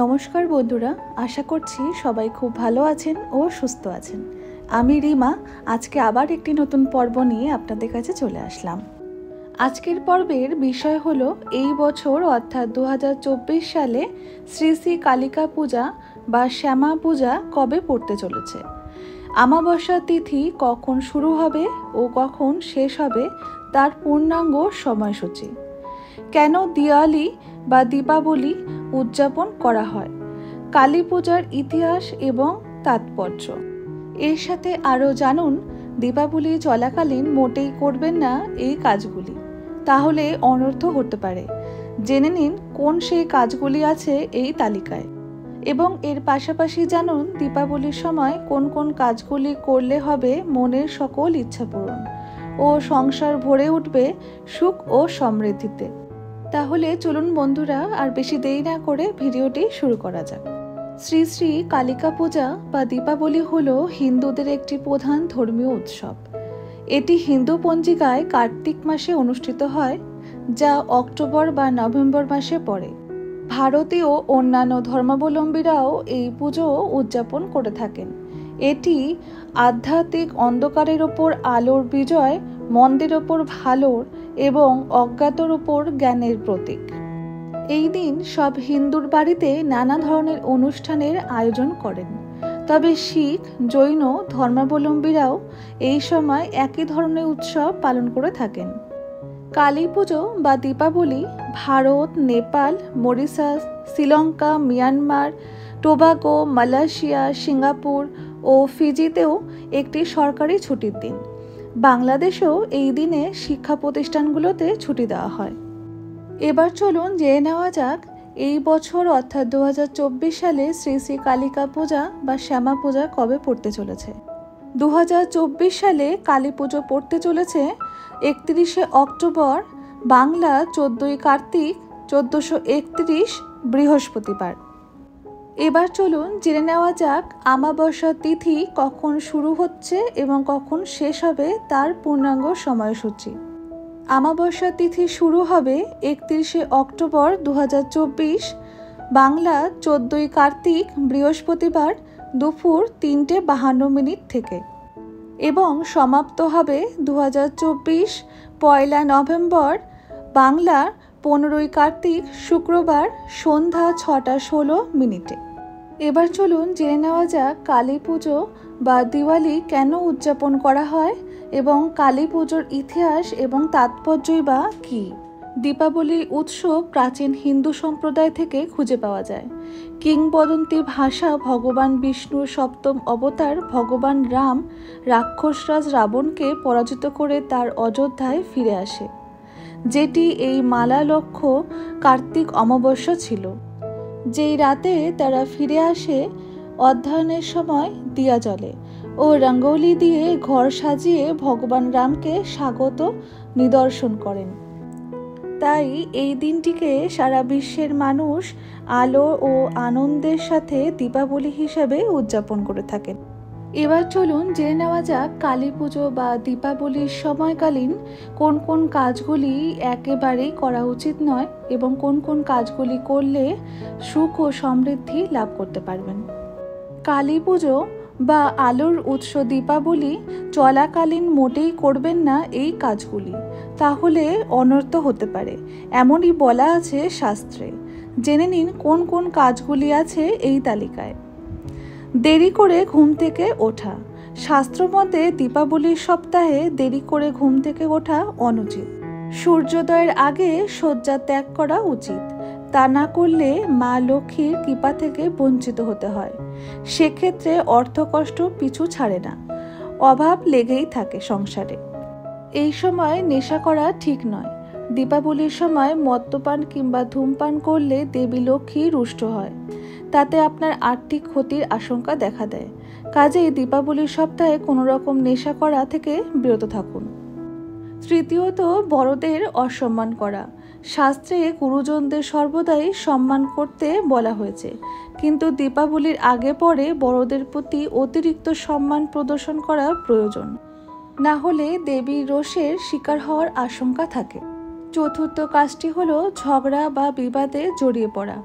নমস্কার বন্ধুরা, আশা করছি সবাই খুব ভালো আছেন ও সুস্থ আছেন। আমি রিমা আজকে আবার একটি নতুন পর্ব নিয়ে আপনাদের কাছে চলে আসলাম। আজকের পর্বের বিষয় হলো এই বছর অর্থাৎ 2024 সালে শ্রী শ্রী কালিকা পূজা বা শ্যামা পূজা কবে পড়তে চলেছে, আমাবস্যা তিথি কখন শুরু হবে ও কখন শেষ হবে তার পূর্ণাঙ্গ সময়সূচি, কেন দিওয়ালি বা দীপাবলি উদযাপন করা হয়, কালী পূজার ইতিহাস এবং তাৎপর্য। এর সাথে আরও জানুন দীপাবলি চলাকালীন মোটেই করবেন না এই কাজগুলি, তাহলে অনর্থ হতে পারে। জেনে নিন কোন সেই কাজগুলি আছে এই তালিকায়, এবং এর পাশাপাশি জানুন দীপাবলির সময় কোন কোন কাজগুলি করলে হবে মনের সকল ইচ্ছা পূরণ ও সংসার ভরে উঠবে সুখ ও সমৃদ্ধিতে। তাহলে চলুন বন্ধুরা, আর বেশি দেরি না করে ভিডিওটি শুরু করা যাক। শ্রী শ্রী কালিকা পূজা বা দীপাবলি হল হিন্দুদের একটি প্রধান ধর্মীয় উৎসব। এটি হিন্দু পঞ্জিকায় কার্তিক মাসে অনুষ্ঠিত হয়, যা অক্টোবর বা নভেম্বর মাসে পড়ে। ভারতীয় অন্যান্য ধর্মাবলম্বীরাও এই পুজো উদযাপন করে থাকেন। এটি আধ্যাত্মিক অন্ধকারের ওপর আলোর বিজয়, মন্দের ওপর ভালোর এবং অজ্ঞাতর ওপর জ্ঞানের প্রতীক। এই দিন সব হিন্দুর বাড়িতে নানা ধরনের অনুষ্ঠানের আয়োজন করেন, তবে শিখ, জৈন ধর্মাবলম্বীরাও এই সময় একই ধরনের উৎসব পালন করে থাকেন। কালী পুজো বা Deepavali Bharat, Nepal, Mauritius, Sri Lanka, Myanmar, Tobago, Malaysia, Singapore ও ফিজিতেও একটি সরকারি ছুটির দিন। বাংলাদেশেও এই দিনে শিক্ষা প্রতিষ্ঠানগুলোতে ছুটি দেওয়া হয়। এবার চলুন জেনে নেওয়া যাক এই বছর অর্থাৎ 2024 সালে শ্রী শ্রী কালিকা পূজা বা শ্যামা পূজা কবে পড়তে চলেছে। 2024 সালে কালী পুজো পড়তে চলেছে 31শে অক্টোবর, বাংলা 14ই কার্তিক, 1431 বৃহস্পতিবার। এবার চলুন জেনে নেওয়া যাক আমাবস্যা তিথি কখন শুরু হচ্ছে এবং কখন শেষ হবে তার পূর্ণাঙ্গ সময়সূচি। আমাবস্যা তিথি শুরু হবে 31শে অক্টোবর 2024, বাংলা 14ই কার্তিক বৃহস্পতিবার দুপুর 3:52 থেকে এবং সমাপ্ত হবে 2024 পয়লা নভেম্বর, বাংলা 15ই কার্তিক শুক্রবার সন্ধ্যা 6:16। এবার চলুন জেনে নেওয়া যাক কালী পুজো বা দিওয়ালি কেন উদযাপন করা হয় এবং কালী পুজোর ইতিহাস এবং তাৎপর্যই বা কী। দীপাবলির উৎস প্রাচীন হিন্দু সম্প্রদায় থেকে খুঁজে পাওয়া যায়। কিংবদন্তি ভাষা ভগবান বিষ্ণুর সপ্তম অবতার ভগবান রাম রাক্ষসরাজ রাবণকে পরাজিত করে তার অযোধ্যায় ফিরে আসে, যেটি এই মালা লক্ষ্য কার্তিক অমাবস্যা ছিল। যেই রাতে তারা ফিরে আসে, অধ্যয়নের সময় দিয়া জ্বলে ও রঙ্গোলি দিয়ে ঘর সাজিয়ে ভগবান রামকে স্বাগত নিদর্শন করেন। তাই এই দিনটিকে সারা বিশ্বের মানুষ আলো ও আনন্দের সাথে দীপাবলি হিসেবে উদযাপন করে থাকেন। এবার চলুন জেনে নেওয়া যাক কালী পুজো বা দীপাবলির সময়কালীন কোন কোন কাজগুলি একেবারেই করা উচিত নয় এবং কোন কোন কাজগুলি করলে সুখ ও সমৃদ্ধি লাভ করতে পারবেন। কালী পুজো বা আলোর উৎস দীপাবলি চলাকালীন মোটেই করবেন না এই কাজগুলি, তাহলে অনর্থ হতে পারে, এমনই বলা আছে শাস্ত্রে। জেনে নিন কোন কোন কাজগুলি আছে এই তালিকায়। দেরি করে ঘুম থেকে ওঠা। শাস্ত্রমতে দীপাবলির সপ্তাহে দেরি করে ঘুম থেকে ওঠা অনুচিত। সূর্যোদয়ের আগে শয্যা ত্যাগ করা উচিত, তা না করলে মা লক্ষ্মীর কৃপা থেকে বঞ্চিত হতে হয়। সেক্ষেত্রে অর্থকষ্ট পিছু ছাড়ে না, অভাব লেগেই থাকে সংসারে। এই সময় নেশা করা ঠিক নয়। দীপাবলির সময় মদ্যপান কিংবা ধূমপান করলে দেবী লক্ষ্মী রুষ্ট হয়, তাতে আপনার আর্থিক ক্ষতির আশঙ্কা দেখা দেয়। কাজেই দীপাবলির সপ্তাহে কোনো রকম নেশা করা থেকে বিরত থাকুন। তৃতীয়ত, বড়দের অসম্মান করা। শাস্ত্রে গুরুজনদের সর্বদাই সম্মান করতে বলা হয়েছে, কিন্তু দীপাবলির আগে পরে বড়দের প্রতি অতিরিক্ত সম্মান প্রদর্শন করা প্রয়োজন, না হলে দেবীর রোষের শিকার হওয়ার আশঙ্কা থাকে। চতুর্থ কাজটি হলো ঝগড়া বা বিবাদে জড়িয়ে পড়া।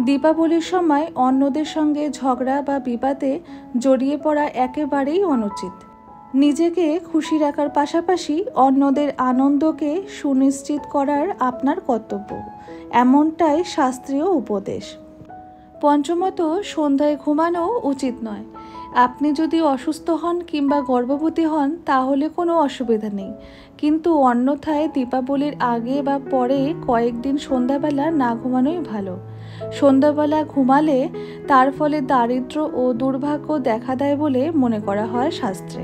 দীপাবলির সময় অন্যদের সঙ্গে ঝগড়া বা বিবাদে জড়িয়ে পড়া একেবারেই অনুচিত। নিজেকে খুশি রাখার পাশাপাশি অন্যদের আনন্দকে সুনিশ্চিত করার আপনার কর্তব্য, এমনটাই শাস্ত্রীয় উপদেশ। পঞ্চমত, সন্ধ্যায় ঘুমানো উচিত নয়। আপনি যদি অসুস্থ হন কিংবা গর্ভবতী হন তাহলে কোনো অসুবিধা নেই, কিন্তু অন্যথায় দীপাবলির আগে বা পরে কয়েকদিন সন্ধ্যাবেলা না ঘুমানোই ভালো। সন্ধ্যাবেলা ঘুমালে তার ফলে দারিদ্র্য ও দুর্ভাগ্য দেখা দেয় বলে মনে করা হয় শাস্ত্রে।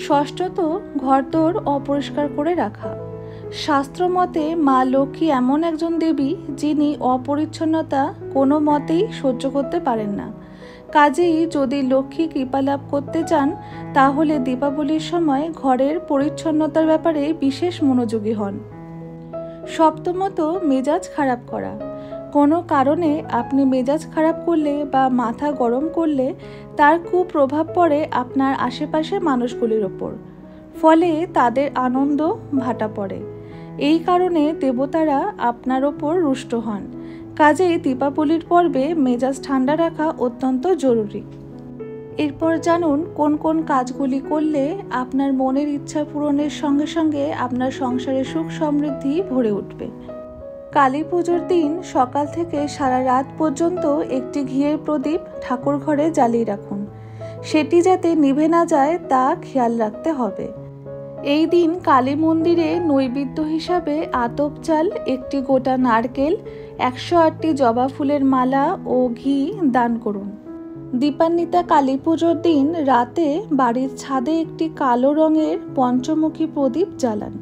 ষষ্ঠত, ঘরদোর অপরিষ্কার করে রাখা। শাস্ত্র মতে মা লক্ষ্মী এমন একজন দেবী যিনি অপরিচ্ছন্নতা কোনো মতেই সহ্য করতে পারেন না। কাজেই যদি লক্ষ্মী কৃপা লাভ করতে চান তাহলে দীপাবলির সময় ঘরের পরিচ্ছন্নতার ব্যাপারে বিশেষ মনোযোগী হন। সপ্তমত, মেজাজ খারাপ করা। কোনো কারণে আপনি মেজাজ খারাপ করলে বা মাথা গরম করলে তার কুপ্রভাব পড়ে আপনার আশেপাশের মানুষগুলির ওপর, ফলে তাদের আনন্দ ভাটা পড়ে। এই কারণে দেবতারা আপনার ওপর রুষ্ট হন। কাজেই দীপাবলির পর্বে মেজাজ ঠান্ডা রাখা অত্যন্ত জরুরি। এরপর জানুন কোন কোন কাজগুলি করলে আপনার মনের ইচ্ছা পূরণের সঙ্গে সঙ্গে আপনার সংসারে সুখ সমৃদ্ধি ভরে উঠবে। কালী পুজোর দিন সকাল থেকে সারা রাত পর্যন্ত একটি ঘিয়ের প্রদীপ ঠাকুর ঘরে জ্বালিয়ে রাখুন। সেটি যাতে নিভে না যায় তা খেয়াল রাখতে হবে। এই দিন কালী মন্দিরে নৈবেদ্য হিসাবে আতপ চাল, একটি গোটা নারকেল, 108টি জবা ফুলের মালা ও ঘি দান করুন। দীপান্বিতা কালী পুজোর দিন রাতে বাড়ির ছাদে একটি কালো রঙের পঞ্চমুখী প্রদীপ জ্বালান।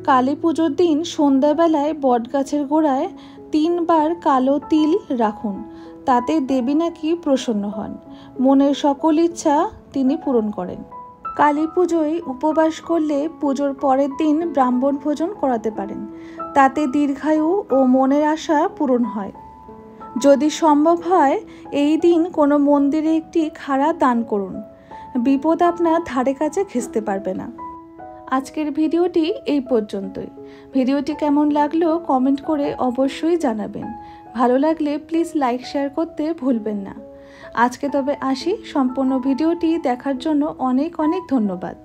কালী পুজোর দিন সন্ধ্যাবেলায় বটগাছের গোড়ায় 3 বার কালো তিল রাখুন। তাতে দেবী নাকি প্রসন্ন হন, মনের সকল ইচ্ছা তিনি পূরণ করেন। কালী পুজোয় উপবাস করলে পুজোর পরের দিন ব্রাহ্মণ ভোজন করাতে পারেন, তাতে দীর্ঘায়ু ও মনের আশা পূরণ হয়। যদি সম্ভব হয় এই দিন কোনো মন্দিরে একটি খাড়া দান করুন, বিপদ আপনার ধারে কাছে ঘেঁষতে পারবে না। আজকের ভিডিওটি এই পর্যন্তই। ভিডিওটি কেমন লাগলো কমেন্ট করে অবশ্যই জানাবেন। ভালো লাগলে প্লিজ লাইক শেয়ার করতে ভুলবেন না। আজকে তবে আসি। সম্পূর্ণ ভিডিওটি দেখার জন্য অনেক অনেক ধন্যবাদ।